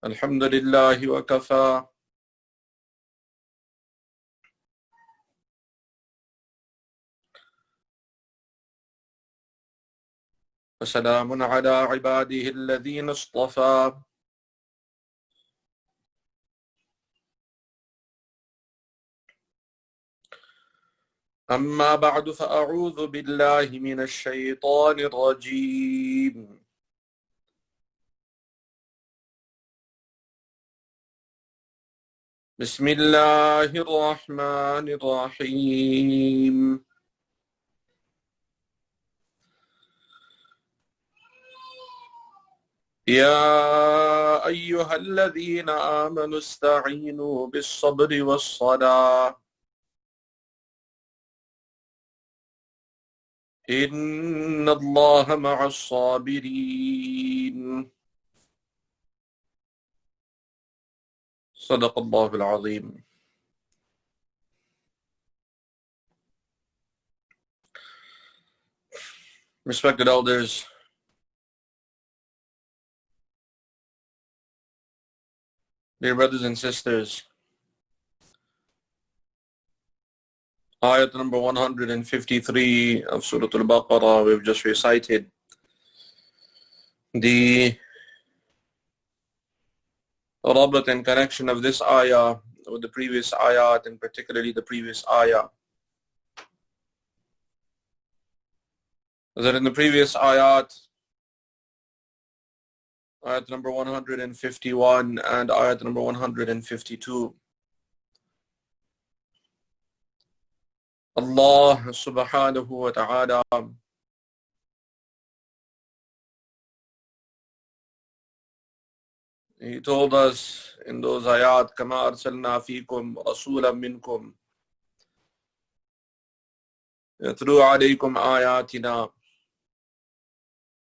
الحمد لله وكفى وسلام على عباده الذين اصطفى أما بعد فأعوذ بالله من الشيطان الرجيم بسم الله الرحمن الرحيم يا أيها الذين آمنوا استعينوا بالصبر والصلاة إن الله مع الصابرين صدق الله العظيم. Respected elders, dear brothers and sisters, Ayat number 153 of Surat al-Baqarah we've just recited. The rabat and connection of this ayah with the previous ayat, and particularly the previous ayah, that in the previous ayat, ayat number 151 and ayat number 152, Allah subhanahu wa ta'ala He told us in those ayat, كَمَا أَرْسَلْنَا فِيكُمْ رَسُولًا مِّنْكُمْ يَتْلُو عَلَيْكُمْ آيَاتِنَا.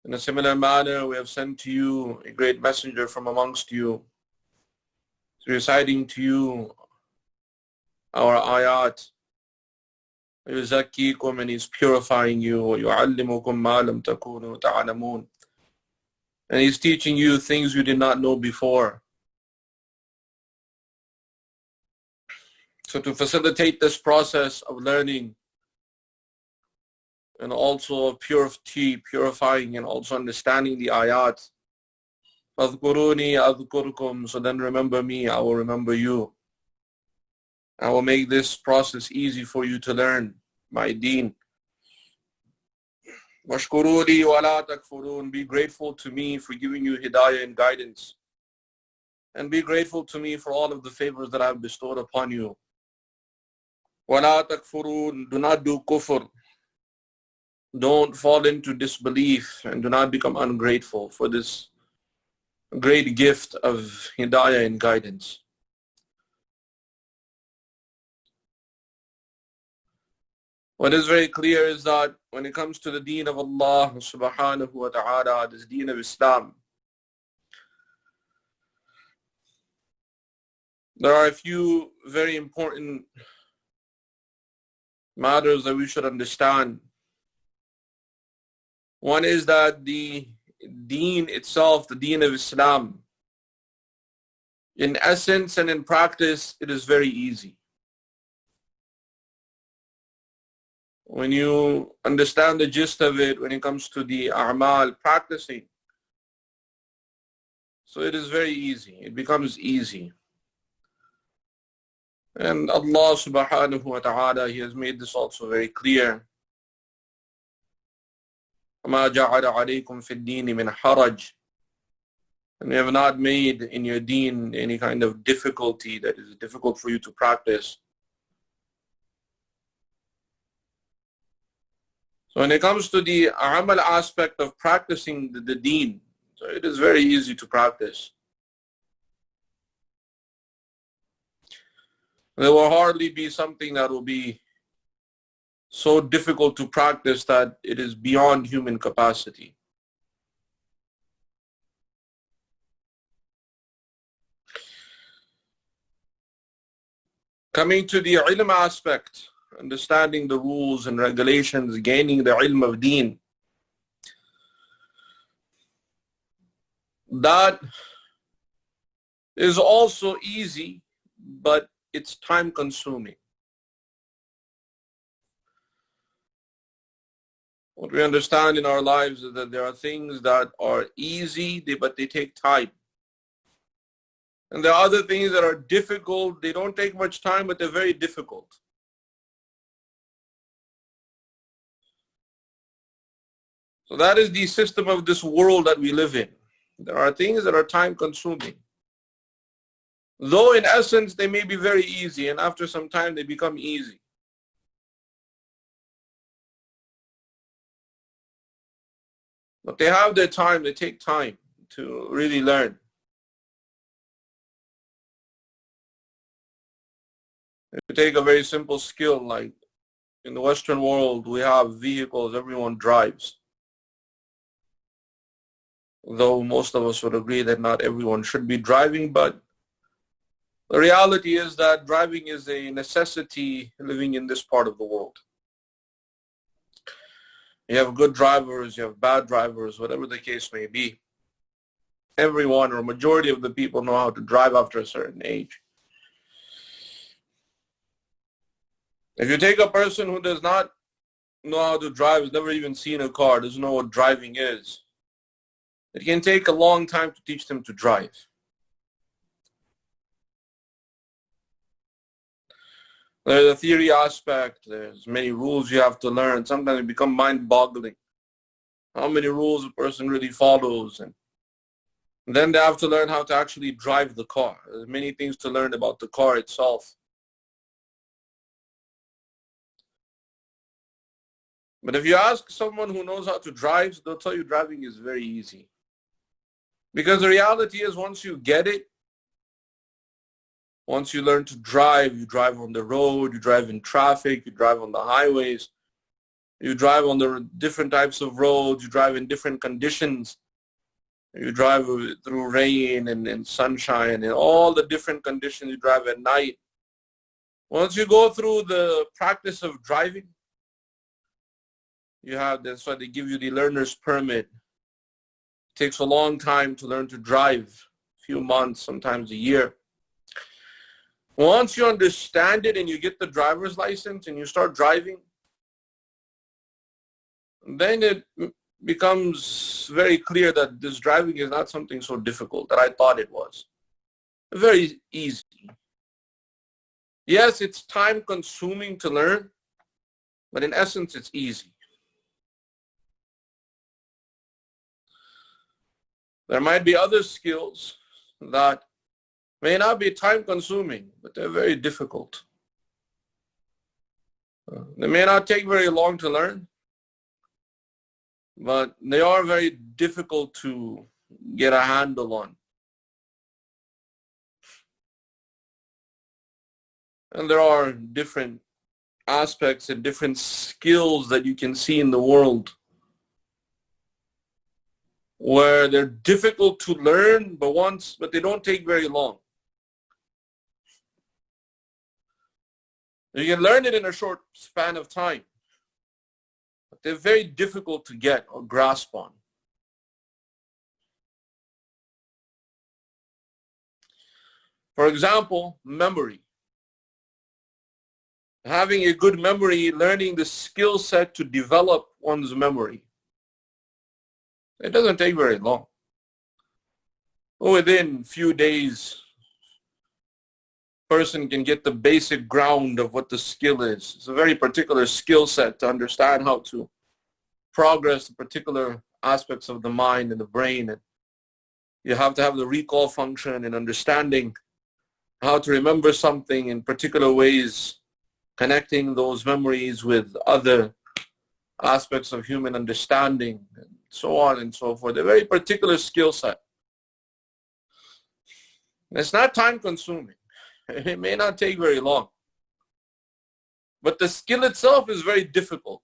In a similar manner, we have sent to you a great messenger from amongst you, reciting to you our ayat. يُزَكِّيكُمْ, and He's purifying you. وَيُعَلِّمُكُمْ مَا لَمْ تَكُونُوا تَعْلَمُونَ, and He's teaching you things you did not know before. So to facilitate this process of learning and also of purifying and also understanding the ayat, فَاذْكُرُونِي أَذْكُرْكُمْ, so then remember me, I will remember you. I will make this process easy for you to learn my deen. وَاشْكُرُوا لِي وَلَا تَكْفُرُونَ, be grateful to me for giving you hidayah and guidance, and be grateful to me for all of the favors that I have bestowed upon you. وَلَا تَكْفُرُونَ, do not do kufr, don't fall into disbelief, and do not become ungrateful for this great gift of hidayah and guidance. What is very clear is that when it comes to the deen of Allah subhanahu wa ta'ala, this deen of Islam, there are a few very important matters that we should understand. One is that the deen itself, the deen of Islam, in essence and in practice, it is very easy. When you understand the gist of it, when it comes to the a'mal, practicing, so it is very easy. It becomes easy. And Allah subhanahu wa ta'ala, He has made this also very clear. وَمَا جَعَلَ عَلَيْكُمْ فِي الدِّينِ مِنْ حَرَجٍ, and we have not made in your deen any kind of difficulty that is difficult for you to practice. So when it comes to the amal aspect of practicing the deen, so it is very easy to practice. There will hardly be something that will be so difficult to practice that it is beyond human capacity. Coming to the ilm aspect, understanding the rules and regulations, gaining the ilm of deen, that is also easy, but it's time consuming. What we understand in our lives is that there are things that are easy, but they take time. And there are other things that are difficult. They don't take much time, but they're very difficult. So that is the system of this world that we live in. There are things that are time consuming. Though in essence they may be very easy, and after some time they become easy. But they have their time, they take time to really learn. If you take a very simple skill, like in the Western world, we have vehicles, everyone drives. Though most of us would agree that not everyone should be driving, but the reality is that driving is a necessity living in this part of the world. You have good drivers, you have bad drivers, whatever the case may be. Everyone or majority of the people know how to drive after a certain age. If you take a person who does not know how to drive, has never even seen a car, doesn't know what driving is, it can take a long time to teach them to drive. There's a theory aspect, there's many rules you have to learn. Sometimes it becomes mind-boggling how many rules a person really follows. And then they have to learn how to actually drive the car. There's many things to learn about the car itself. But if you ask someone who knows how to drive, they'll tell you driving is very easy. Because the reality is, once you get it, once you learn to drive, you drive on the road, you drive in traffic, you drive on the highways, you drive on the different types of roads, you drive in different conditions, you drive through rain and sunshine and all the different conditions, you drive at night. Once you go through the practice of driving, that's why they give you the learner's permit. It takes a long time to learn to drive, a few months, sometimes a year. Once you understand it and you get the driver's license and you start driving, then it becomes very clear that this driving is not something so difficult that I thought it was. Very easy. Yes, it's time consuming to learn, but in essence it's easy. There might be other skills that may not be time consuming, but they're very difficult. They may not take very long to learn, but they are very difficult to get a handle on. And there are different aspects and different skills that you can see in the world where they're difficult to learn, but they don't take very long. You can learn it in a short span of time, but they're very difficult to get or grasp on. For example, memory. Having a good memory, learning the skill set to develop one's memory. It doesn't take very long. Within a few days, person can get the basic ground of what the skill is. It's a very particular skill set to understand how to progress the particular aspects of the mind and the brain. And you have to have the recall function and understanding how to remember something in particular ways, connecting those memories with other aspects of human understanding, and so on and so forth. A very particular skill set. It's not time consuming. It may not take very long. But the skill itself is very difficult.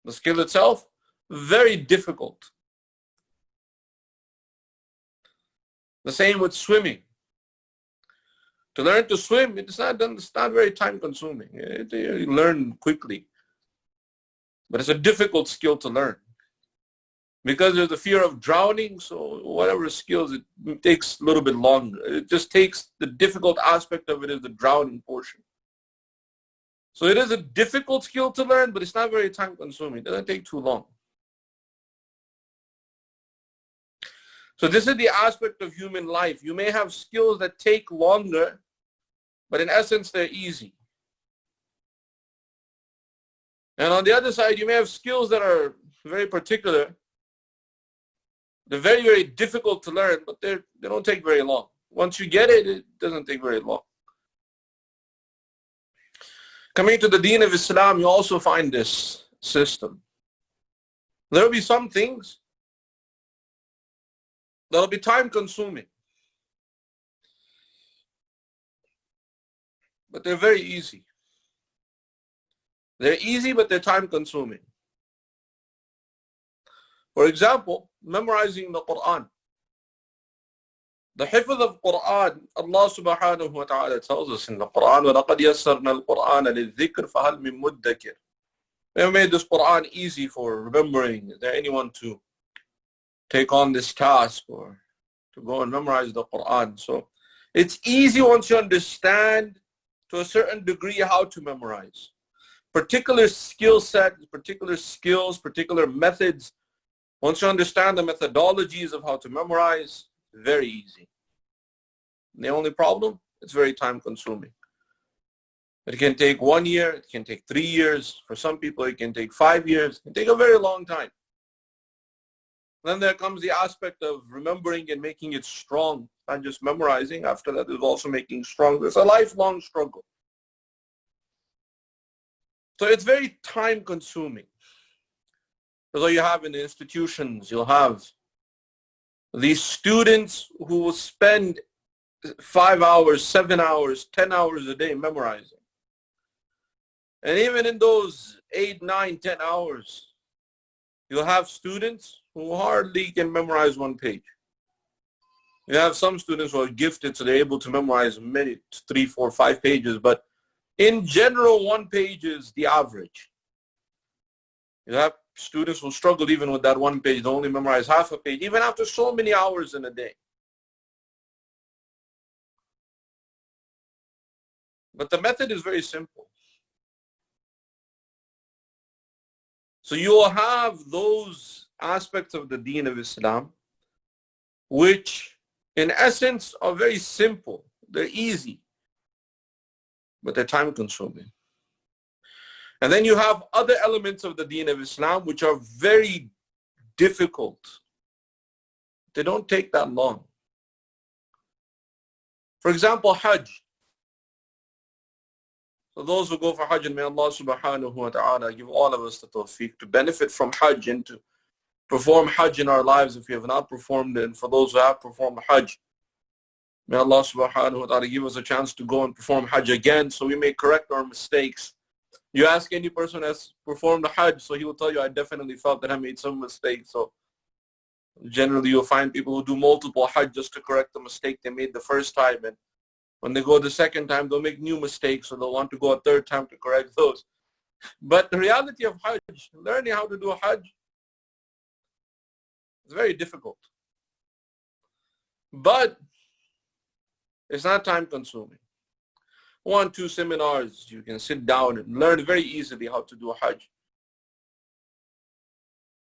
The skill itself, very difficult. The same with swimming. To learn to swim, it's not very time consuming. You learn quickly. But it's a difficult skill to learn. Because there's the fear of drowning, so whatever skills, it takes a little bit longer. It just takes, the difficult aspect of it is the drowning portion. So it is a difficult skill to learn, but it's not very time consuming. It doesn't take too long. So this is the aspect of human life. You may have skills that take longer, but in essence, they're easy. And on the other side, you may have skills that are very particular. They're very, very difficult to learn, but they don't take very long. Once you get it, it doesn't take very long. Coming to the deen of Islam, you also find this system. There will be some things that will be time consuming, but they're very easy. They're easy, but they're time consuming. For example, memorizing the Quran. The hifz of Quran, Allah subhanahu wa ta'ala tells us in the Quran, وَلَقَدْ يَسَّرْنَا الْقُرْآنَ لِلذِّكْرِ فَهَلْ مِن مُدَّكِرٍ. We have made this Quran easy for remembering. Is there anyone to take on this task or to go and memorize the Quran? So it's easy once you understand to a certain degree how to memorize. Particular skill set, particular skills, particular methods. Once you understand the methodologies of how to memorize, very easy. The only problem, it's very time consuming. It can take 1 year, it can take 3 years. For some people, it can take 5 years. It can take a very long time. Then there comes the aspect of remembering and making it strong, not just memorizing. After that, there's also making strong. It's a lifelong struggle. So it's very time consuming. That's what you have in the institutions. You'll have these students who will spend 5 hours, 7 hours, 10 hours a day memorizing. And even in those 8, 9, 10 hours, you'll have students who hardly can memorize 1 page. You have some students who are gifted, so they're able to memorize many, 3, 4, 5 pages. But in general, 1 page is the average. You have students who struggle even with that 1 page. They only memorize half a page, even after so many hours in a day. But the method is very simple. So you will have those aspects of the deen of Islam, which in essence are very simple. They're easy, but they're time consuming. And then you have other elements of the deen of Islam which are very difficult. They don't take that long. For example, Hajj. So those who go for Hajj, and may Allah subhanahu wa ta'ala give all of us the tawfiq to benefit from Hajj and to perform Hajj in our lives if we have not performed it. And for those who have performed Hajj, may Allah subhanahu wa ta'ala give us a chance to go and perform Hajj again so we may correct our mistakes. You ask any person who has performed the Hajj, so he will tell you, I definitely felt that I made some mistakes. So generally you'll find people who do multiple Hajj just to correct the mistake they made the first time. And when they go the second time, they'll make new mistakes, so they'll want to go a third time to correct those. But the reality of Hajj, learning how to do Hajj, is very difficult. But it's not time consuming. 1, 2 seminars, you can sit down and learn very easily how to do Hajj.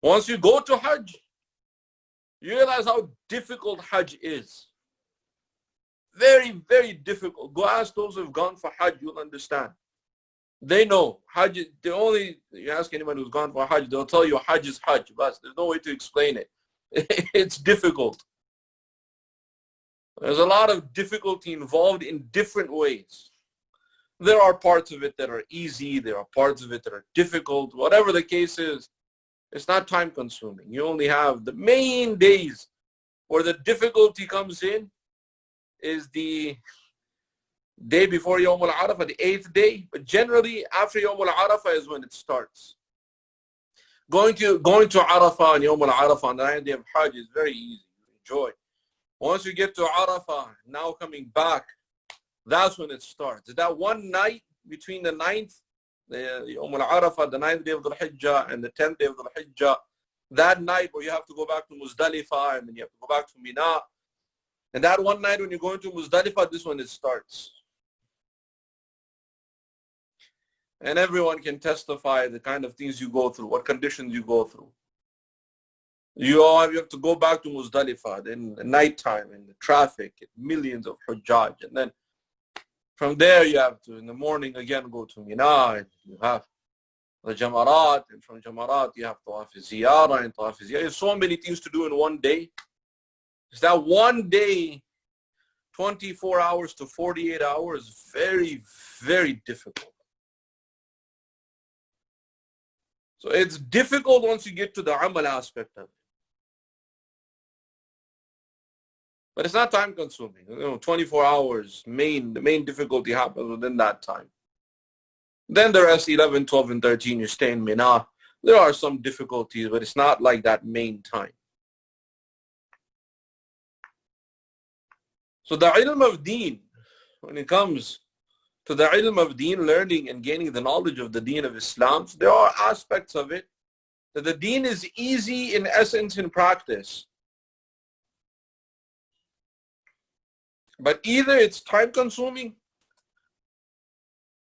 Once you go to Hajj, you realize how difficult Hajj is. Very, very difficult. Go ask those who have gone for Hajj, you'll understand. They know. Hajj, you ask anyone who's gone for Hajj, they'll tell you Hajj is Hajj. But there's no way to explain it. It's difficult. There's a lot of difficulty involved in different ways. There are parts of it that are easy. There are parts of it that are difficult. Whatever the case is, it's not time consuming. You only have the main days where the difficulty comes in is the day before Yawm al-Arafah, the 8th day. But generally, after Yawm al-Arafah is when it starts. Going to Arafah and Yawm al-Arafah on the 9th day of Hajj is very easy. Enjoy. Once you get to Arafah, now coming back, that's when it starts. That one night between the 9th, the Yawm al-Arafah, the 9th day of the Hijjah, and the 10th day of the Hijjah, that night where you have to go back to Muzdalifah and then you have to go back to Mina. And that one night when you're going to Muzdalifah, this one it starts. And everyone can testify the kind of things you go through, what conditions you go through. You have to go back to Muzdalifah in the nighttime, in the traffic, millions of Hujjaj. And then from there you have to, in the morning again, go to Mina. And you have the Jamarat. And from Jamarat you have Tawaf Ziyarah and Tawaf Ziyarah. There's so many things to do in one day. It's that one day, 24 hours to 48 hours, very, very difficult. So it's difficult once you get to the amal aspect of it. But it's not time consuming. 24 hours, the main difficulty happens within that time. Then the rest, 11, 12, and 13, you stay in Mina. There are some difficulties, but it's not like that main time. So the ilm of deen, when it comes to the ilm of deen, learning and gaining the knowledge of the deen of Islam, so there are aspects of it that the deen is easy in essence in practice. But either it's time consuming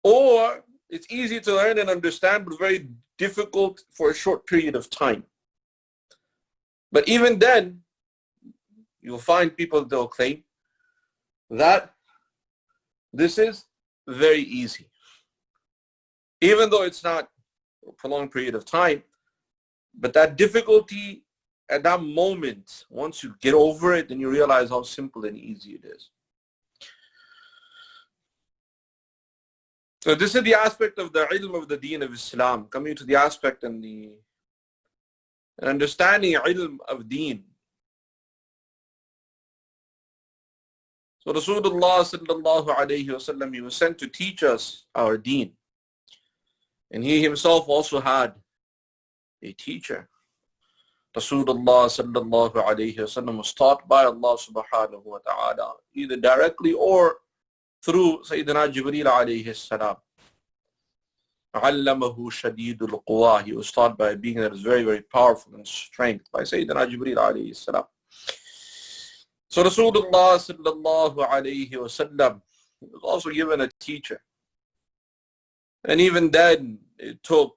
or it's easy to learn and understand but very difficult for a short period of time. But even then, you'll find people that will claim that this is very easy. Even though it's not a prolonged period of time, but that difficulty at that moment, once you get over it, then you realize how simple and easy it is. So this is the aspect of the ilm of the deen of Islam. Coming to the aspect and the understanding ilm of deen. So Rasulullah sallallahu alayhi wasallam, he was sent to teach us our deen. And he himself also had a teacher. Rasulullah sallallahu alayhi wasallam was taught by Allah subhanahu wa ta'ala, either directly or through Sayyidina Jibreel alayhi salam. عَلَّمَهُ شَدِيدُ الْقُوَى. He was taught by a being that is very, very powerful in strength, by Sayyidina Jibreel alayhi salam. So Rasulullah sallallahu alayhi wasallam was also given a teacher. And even then, it took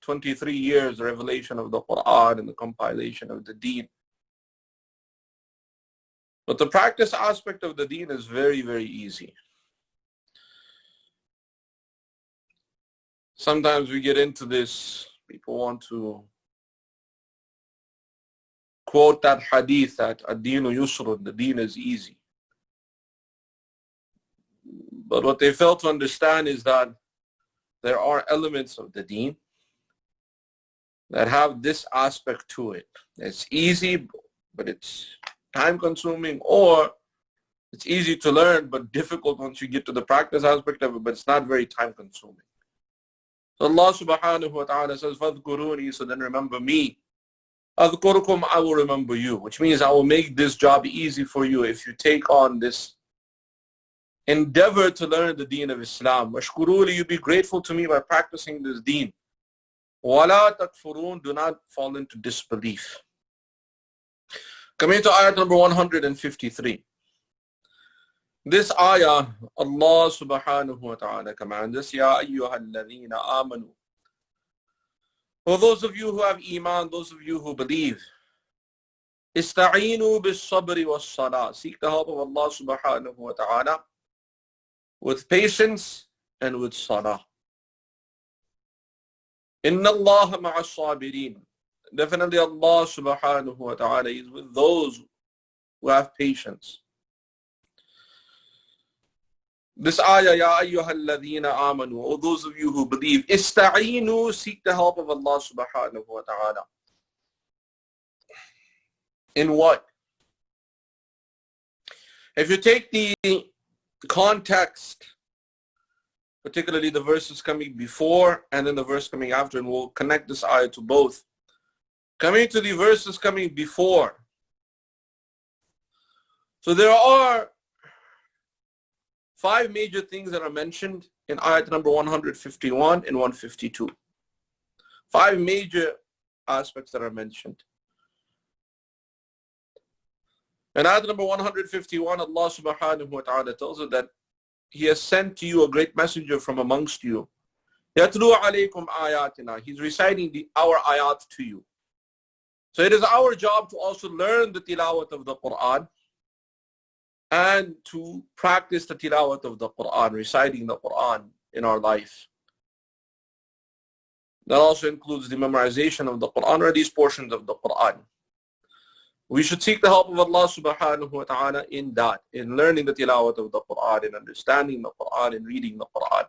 23 years, the revelation of the Quran and the compilation of the deen. But the practice aspect of the deen is very, very easy. Sometimes we get into this, people want to quote that hadith that ad-deenu yusrun, the deen is easy. But what they fail to understand is that there are elements of the deen that have this aspect to it. It's easy, but it's time consuming, or it's easy to learn, but difficult once you get to the practice aspect of it, but it's not very time consuming. So Allah subhanahu wa ta'ala says, فَاذْكُرُونِي, so then remember me. أَذْكُرُكُمْ, I will remember you, which means I will make this job easy for you if you take on this endeavor to learn the deen of Islam. وَاشْكُرُوا لِي, you be grateful to me by practicing this deen. وَلَا تَكْفُرُونَ, do not fall into disbelief. Coming to ayat number 153. This ayah, Allah subhanahu wa ta'ala commands us, Ya ayyuhal ladhina amanu. For those of you who have iman, those of you who believe, Ista'inu bis sabri was salah. Seek the help of Allah subhanahu wa ta'ala with patience and with salah. Inna Allah ma'as sabirin. Definitely Allah subhanahu wa ta'ala is with those who have patience. This ayah, Ya ayyuhal ladhina amanu, O those of you who believe, Ista'inu, seek the help of Allah subhanahu wa ta'ala. In what? If you take the context, particularly the verses coming before and then the verse coming after, and we'll connect this ayah to both. Coming to the verses coming before. So there are 5 major things that are mentioned in ayat number 151 and 152. 5 major aspects that are mentioned. And ayat number 151, Allah subhanahu wa ta'ala tells us that He has sent to you a great messenger from amongst you. يَتْلُو عَلَيْكُمْ آيَاتِنَا. He's reciting our ayat to you. So it is our job to also learn the tilawat of the Quran and to practice the tilawat of the Quran, reciting the Quran in our life. That also includes the memorization of the Quran or these portions of the Quran. We should seek the help of Allah subhanahu wa ta'ala in that, in learning the tilawat of the Quran, in understanding the Quran, in reading the Quran.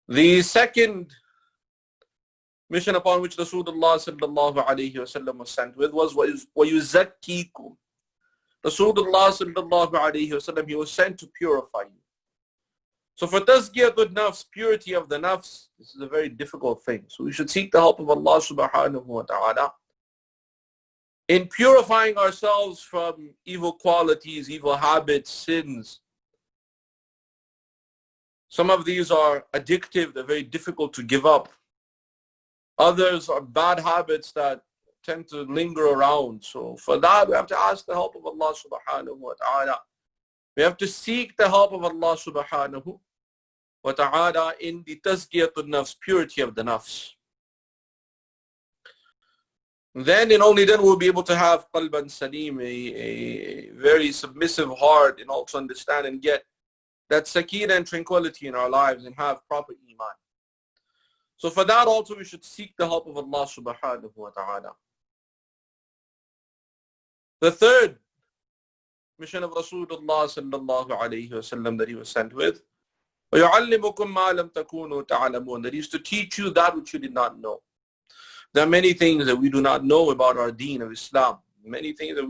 The second mission upon which Rasulullah sallallahu alayhi wa sallam was sent with was وَيُزَكِّيكُمْ. Rasulullah sallallahu alayhi wa sallam, he was sent to purify you. So for tazkiyatun nafs, purity of the nafs, this is a very difficult thing. So we should seek the help of Allah subhanahu wa ta'ala in purifying ourselves from evil qualities, evil habits, sins. Some of these are addictive, they're very difficult to give up. Others are bad habits that tend to linger around. So for that, we have to ask the help of Allah subhanahu wa ta'ala. We have to seek the help of Allah subhanahu wa ta'ala in the tazkiyatun nafs, purity of the nafs. Then and only then we'll be able to have qalban salim, a very submissive heart, and also understand and get that sakina and tranquility in our lives and have proper iman. So for that also we should seek the help of Allah subhanahu wa ta'ala. The third mission of Rasulullah sallallahu alayhi wa sallam that he was sent with, وَيُعَلِّمُكُمْ مَا لَمْ تَكُونُوا تَعْلَمُونَ, that is to teach you that which you did not know. There are many things that we do not know about our deen of Islam. Many things that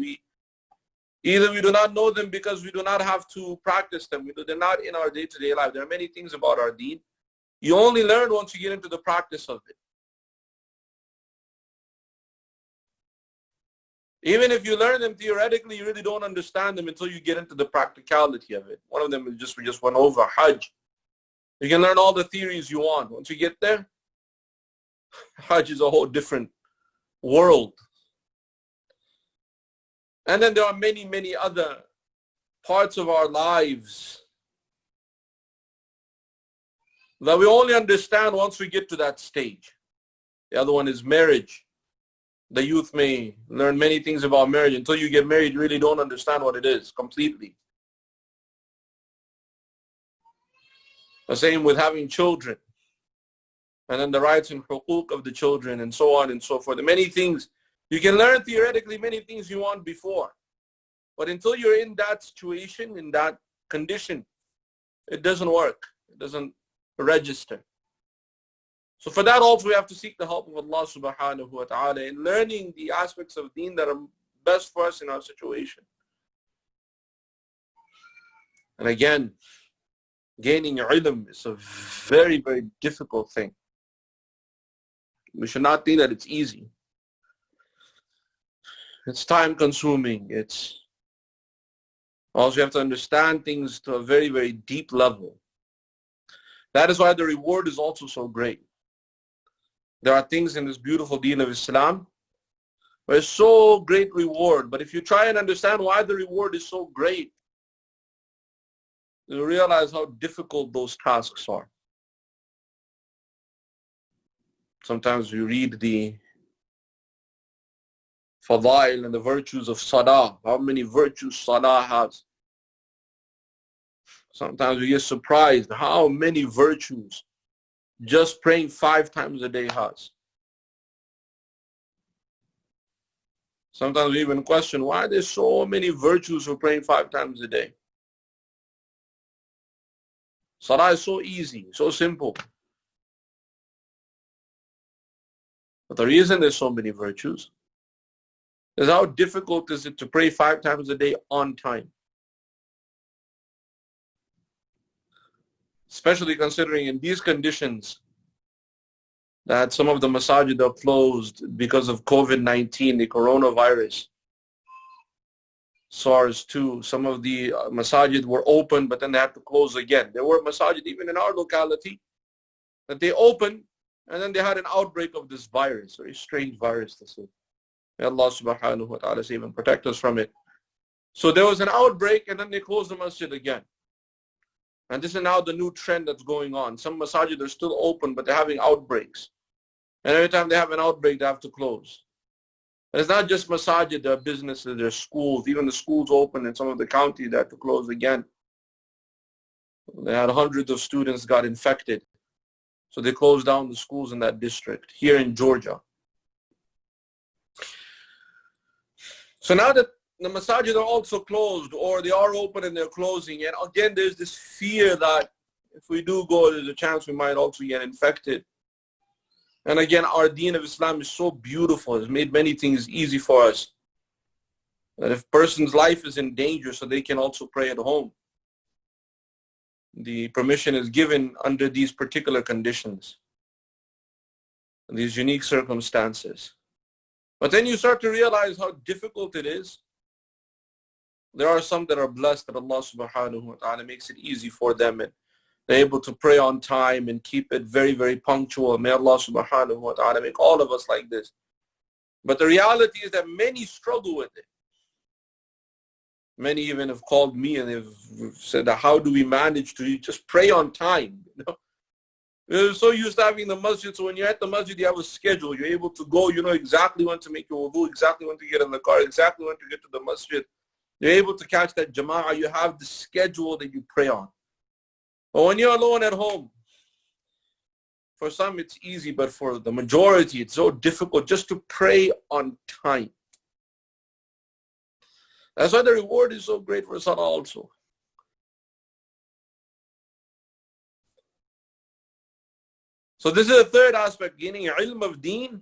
either we do not know them because we do not have to practice them. They're not in our day-to-day life. There are many things about our deen you only learn once you get into the practice of it. Even if you learn them theoretically, you really don't understand them until you get into the practicality of it. One of them is we just went over, Hajj. You can learn all the theories you want. Once you get there, Hajj is a whole different world. And then there are many, many other parts of our lives that we only understand once we get to that stage. The other one is marriage. The youth may learn many things about marriage. Until you get married, you really don't understand what it is completely. The same with having children. And then the rights and huquq of the children and so on and so forth. The many things, you can learn theoretically many things you want before. But until you're in that situation, in that condition, it doesn't work. It doesn't register. So for that also we have to seek the help of Allah subhanahu wa ta'ala in learning the aspects of deen that are best for us in our situation. And again, gaining ilm is a very, very difficult thing. We should not think that it's easy. It's time consuming. It's also you have to understand things to a very, very deep level. That is why the reward is also so great. There are things in this beautiful deen of Islam where it's so great reward. But if you try and understand why the reward is so great, you'll realize how difficult those tasks are. Sometimes we read the fadail and the virtues of salah, how many virtues salah has. Sometimes we get surprised how many virtues just praying 5 times a day has. Sometimes we even question why there's so many virtues for praying 5 times a day. Salah is so easy, so simple. But the reason there's so many virtues is how difficult is it to pray 5 times a day on time. Especially considering in these conditions that some of the masajid are closed because of COVID-19, the coronavirus, SARS-2. Some of the masajid were open, but then they had to close again. There were masajid even in our locality that they opened, and then they had an outbreak of this virus, very strange virus to say. May Allah subhanahu wa ta'ala save and protect us from it. So there was an outbreak, and then they closed the masjid again. And this is now the new trend that's going on. Some masajid are still open, but they're having outbreaks. And every time they have an outbreak, they have to close. And it's not just masajid, there are businesses, there are schools. Even the schools open in some of the counties, they had to close again. They had hundreds of students got infected. So they closed down the schools in that district, here in Georgia. So now that the masajid are also closed, or they are open and they're closing, and again there's this fear that if we do go, there's a chance we might also get infected. And again, our deen of Islam is so beautiful. It's made many things easy for us. That if a person's life is in danger, so they can also pray at home. The permission is given under these particular conditions, these unique circumstances. But then you start to realize how difficult it is. There are some that are blessed that Allah subhanahu wa ta'ala makes it easy for them, and they're able to pray on time and keep it very, very punctual. May Allah subhanahu wa ta'ala make all of us like this. But the reality is that many struggle with it. Many even have called me and they've said, how do we manage to just pray on time? You know? We're so used to having the masjid, so when you're at the masjid, you have a schedule. You're able to go, you know exactly when to make your wudu, exactly when to get in the car, exactly when to get to the masjid. You're able to catch that jama'ah. You have the schedule that you pray on. But when you're alone at home, for some it's easy, but for the majority, it's so difficult just to pray on time. That's why the reward is so great for salah also. So this is the third aspect, gaining ilm of deen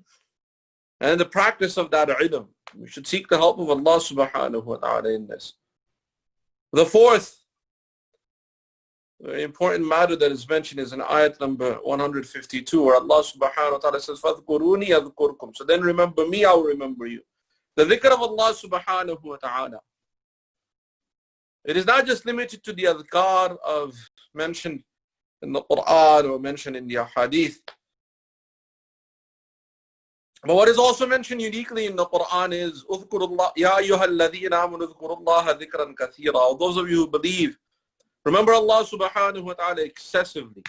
and the practice of that ilm. We should seek the help of Allah subhanahu wa ta'ala in this. The fourth very important matter that is mentioned is in ayat number 152, where Allah subhanahu wa ta'ala says, فَاذْكُرُونِي أَذْكُرْكُمْ. So then remember me, I will remember you. The dhikr of Allah subhanahu wa ta'ala. It is not just limited to the adhkar of mentioned in the Quran or mentioned in the hadith. But what is also mentioned uniquely in the Quran is اذكروا الله يا أيها الذين آمنوا اذكروا الله ذكرا كثيرا. Those of you who believe, remember Allah subhanahu wa ta'ala excessively.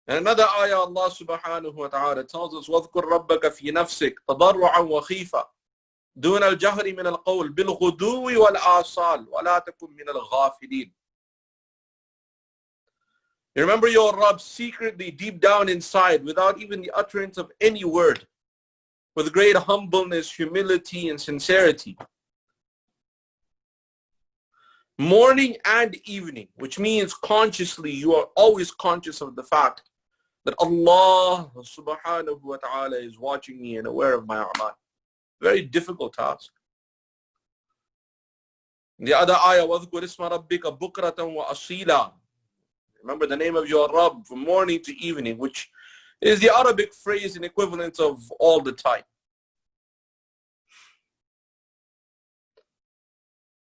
And another ayah, Allah subhanahu wa ta'ala tells us وَاذْكُرْ رَبَّكَ فِي نَفْسِكَ تَضَرُّعًا وَخِيفًا دُونَ الْجَهْرِ مِنَ الْقَوْلِ بِالْغُدُوِّ وَالْآصَالِ وَلَا تَكُنْ مِنَ الْغَافِلِينَ. You remember your Rabb secretly, deep down inside, without even the utterance of any word, with great humbleness, humility, and sincerity. Morning and evening, which means consciously, you are always conscious of the fact that Allah subhanahu wa ta'ala is watching me and aware of my a'mal. Very difficult task. The other ayah, وَاذْكُرِ اسْمَ رَبِّكَ بُكْرَةً وَأَصِيلًا. Remember the name of your Rabb from morning to evening, which is the Arabic phrase in equivalence of all the time.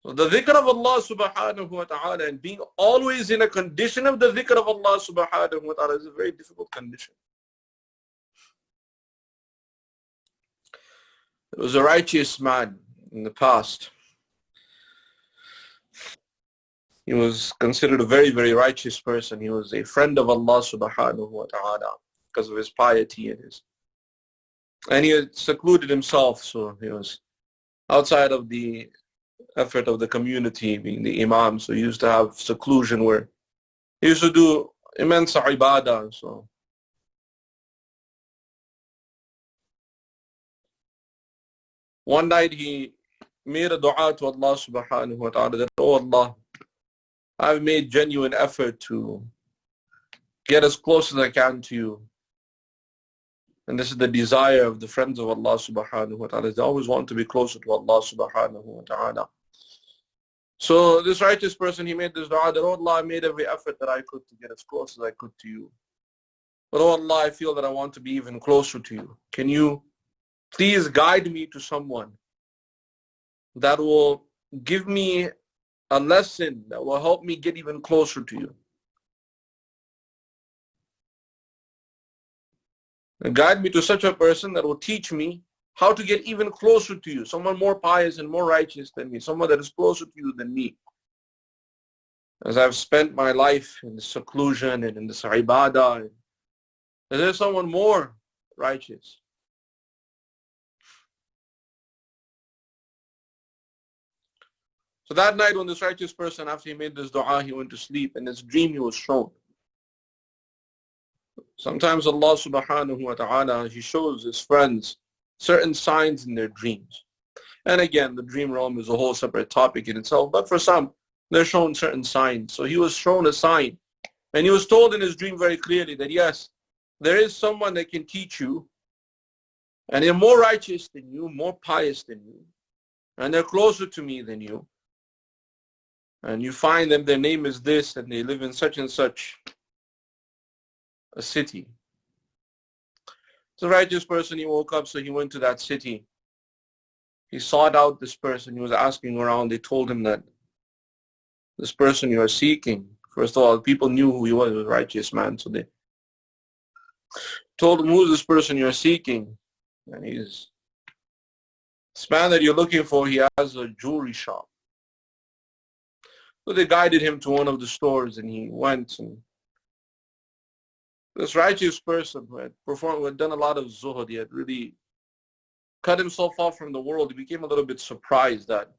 So the dhikr of Allah subhanahu wa ta'ala and being always in a condition of the dhikr of Allah subhanahu wa ta'ala is a very difficult condition. There was a righteous man in the past. He was considered a very, very righteous person. He was a friend of Allah subhanahu wa ta'ala because of his piety and he had secluded himself, so he was outside of the effort of the community, being the imam. So he used to have seclusion where he used to do immense ibadah. So one night he made a dua to Allah subhanahu wa ta'ala that, oh Allah, I've made genuine effort to get as close as I can to you. And this is the desire of the friends of Allah subhanahu wa ta'ala. They always want to be closer to Allah subhanahu wa ta'ala. So this righteous person, he made this dua that, oh Allah, I made every effort that I could to get as close as I could to you. But oh Allah, I feel that I want to be even closer to you. Can you please guide me to someone that will give me a lesson that will help me get even closer to you? And guide me to such a person that will teach me how to get even closer to you, someone more pious and more righteous than me, someone that is closer to you than me. As I've spent my life in this seclusion and in this ibadah, is there someone more righteous? So that night when this righteous person, after he made this dua, he went to sleep, and his dream he was shown. Sometimes Allah subhanahu wa ta'ala, He shows His friends certain signs in their dreams. And again, the dream realm is a whole separate topic in itself, but for some, they're shown certain signs. So he was shown a sign, and he was told in his dream very clearly that yes, there is someone that can teach you, and they're more righteous than you, more pious than you, and they're closer to me than you. And you find them, their name is this, and they live in such and such a city. So the righteous person, he woke up, so he went to that city. He sought out this person. He was asking around. They told him that this person you are seeking, first of all, people knew who he was a righteous man. So they told him, who's this person you're seeking? And this man that you're looking for, he has a jewelry shop. So they guided him to one of the stores, and he went, and this righteous person who had done a lot of zuhud, he had really cut himself off from the world. He became a little bit surprised that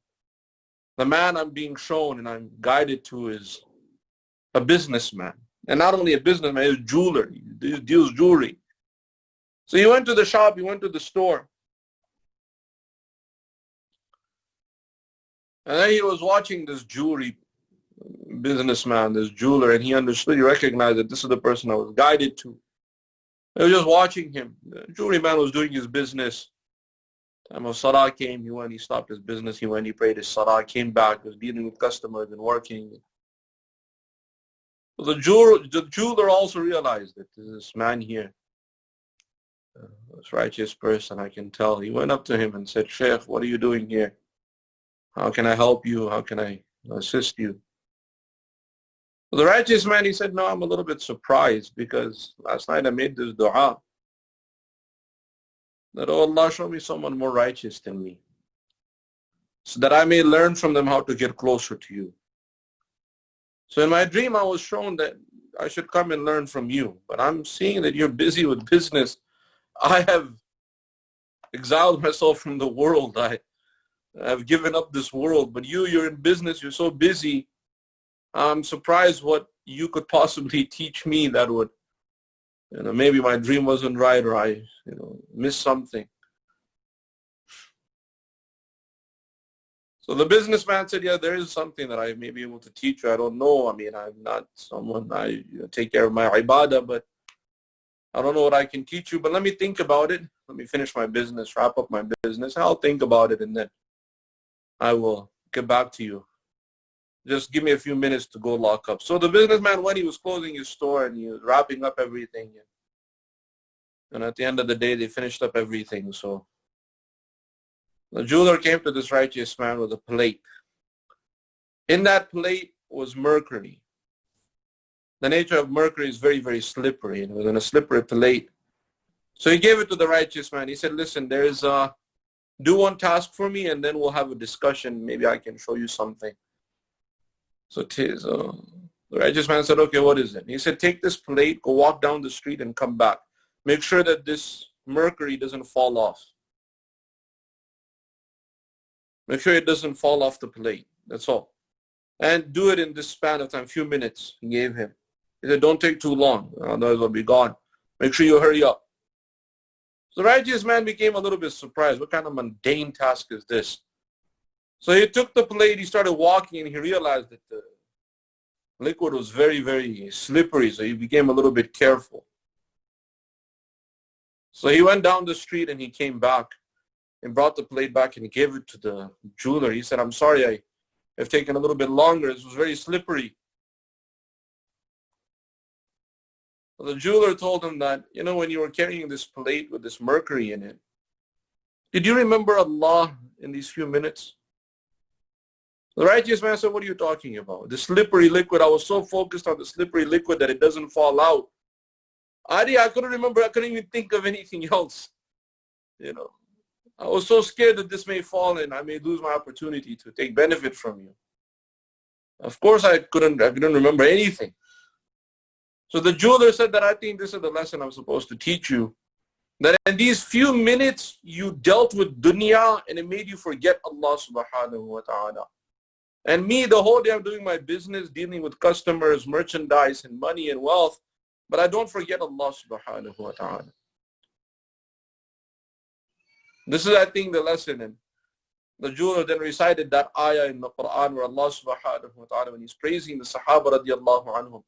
the man I'm being shown and I'm guided to is a businessman. And not only a businessman, he's a jeweler. He deals jewelry. So he went to the shop, he went to the store. And then he was watching this jewelry businessman, this jeweler, and he understood, he recognized that this is the person I was guided to. He was just watching him. The jewelry man was doing his business. Time of Salah came, he went, he stopped his business, he went, he prayed his Salah, came back, was dealing with customers and working. So the jeweler also realized that this man here, this righteous person, I can tell. He went up to him and said, Sheikh, what are you doing here? How can I help you? How can I assist you? The righteous man, he said, no, I'm a little bit surprised because last night I made this dua that, oh Allah, show me someone more righteous than me so that I may learn from them how to get closer to you. So in my dream, I was shown that I should come and learn from you, but I'm seeing that you're busy with business. I have exiled myself from the world. I have given up this world, but you're in business, you're so busy. I'm surprised what you could possibly teach me that would, maybe my dream wasn't right, or I, missed something. So the businessman said, yeah, there is something that I may be able to teach you. I don't know. I mean, I'm not someone, I take care of my ibadah, but I don't know what I can teach you, but let me think about it. Let me finish my business, wrap up my business. I'll think about it, and then I will get back to you. Just give me a few minutes to go lock up. So the businessman, when he was closing his store and he was wrapping up everything, and at the end of the day, they finished up everything. So the jeweler came to this righteous man with a plate. In that plate was mercury. The nature of mercury is very, very slippery, and it was in a slippery plate. So he gave it to the righteous man. He said, listen, do one task for me, and then we'll have a discussion. Maybe I can show you something. So the righteous man said, okay, what is it? He said, take this plate, go walk down the street and come back. Make sure that this mercury doesn't fall off. Make sure it doesn't fall off the plate. That's all. And do it in this span of time, a few minutes, he gave him. He said, don't take too long, otherwise it'll be gone. Make sure you hurry up. So the righteous man became a little bit surprised. What kind of mundane task is this? So he took the plate, he started walking, and he realized that the liquid was very, very slippery, so he became a little bit careful. So he went down the street and he came back and brought the plate back and he gave it to the jeweler. He said, I'm sorry, I have taken a little bit longer. This was very slippery. So the jeweler told him that, when you were carrying this plate with this mercury in it, did you remember Allah in these few minutes? The righteous man said, what are you talking about? The slippery liquid, I was so focused on the slippery liquid that it doesn't fall out. I couldn't remember, I couldn't even think of anything else. You know, I was so scared that this may fall and I may lose my opportunity to take benefit from you. Of course, I couldn't remember anything. So the jeweler said that I think this is the lesson I'm supposed to teach you. That in these few minutes, you dealt with dunya and it made you forget Allah subhanahu wa ta'ala. And me, the whole day I'm doing my business, dealing with customers, merchandise and money and wealth, but I don't forget Allah subhanahu wa ta'ala. This is, I think, the lesson. And the jeweler then recited that ayah in the Quran where Allah subhanahu wa ta'ala, when he's praising the Sahaba radiallahu anhum,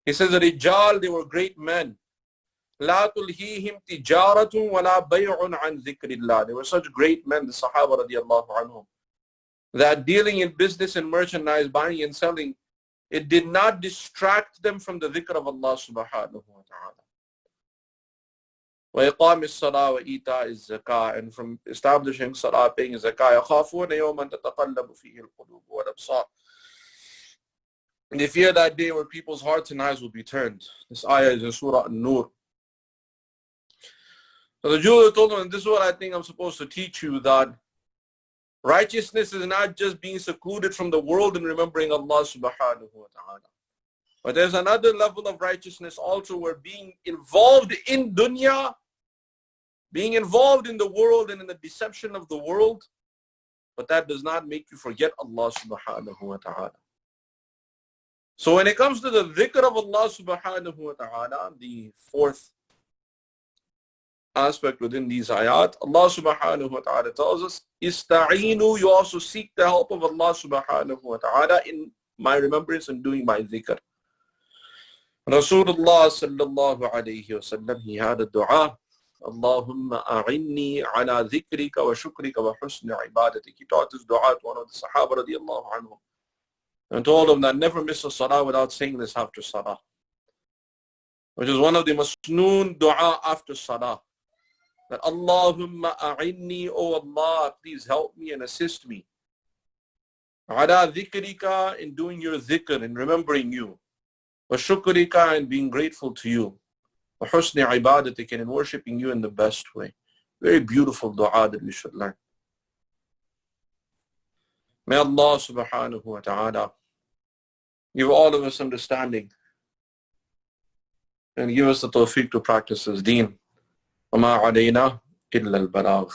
he says, Rijal, they were great men. لا تلهيهم تجارة ولا بيع عن ذكر الله. They were such great men, the Sahaba radiallahu anhum, that dealing in business and merchandise, buying and selling, it did not distract them from the dhikr of Allah subhanahu wa ta'ala. وإقام الصلاة وإيتاء الزكاة, and from establishing salah, paying zakah. يخافون يوما تتقلب فيه القلوب والأبصار. And they fear that day where people's hearts and eyes will be turned. This ayah is in Surah An-Nur. So the jeweler told him, and this is what I think I'm supposed to teach you, that righteousness is not just being secluded from the world and remembering Allah subhanahu wa ta'ala. But there's another level of righteousness also, where being involved in dunya, being involved in the world and in the deception of the world, but that does not make you forget Allah subhanahu wa ta'ala. So when it comes to the dhikr of Allah subhanahu wa ta'ala, the fourth aspect within these ayat, Allah subhanahu wa ta'ala tells us, Ista'inu, you also seek the help of Allah subhanahu wa ta'ala in my remembrance and doing my dhikr. Rasulullah sallallahu alayhi wa sallam, he had a dua, Allahumma a'inni ala dhikrika wa shukrika wa husni ibadatik. He taught this dua to one of the Sahaba radiallahu anhum, and told him that never miss a salah without saying this after salah, which is one of the masnoon dua after salah. That Allahumma a'inni, O Allah, please help me and assist me. Ala dhikrika, in doing your dhikr and remembering you. Wa shukrika, and being grateful to you. Wa husni ibadatik, and in worshipping you in the best way. Very beautiful dua that we should learn. May Allah subhanahu wa ta'ala give all of us understanding and give us the tawfiq to practice this deen. وما علينا إلا البلاغ.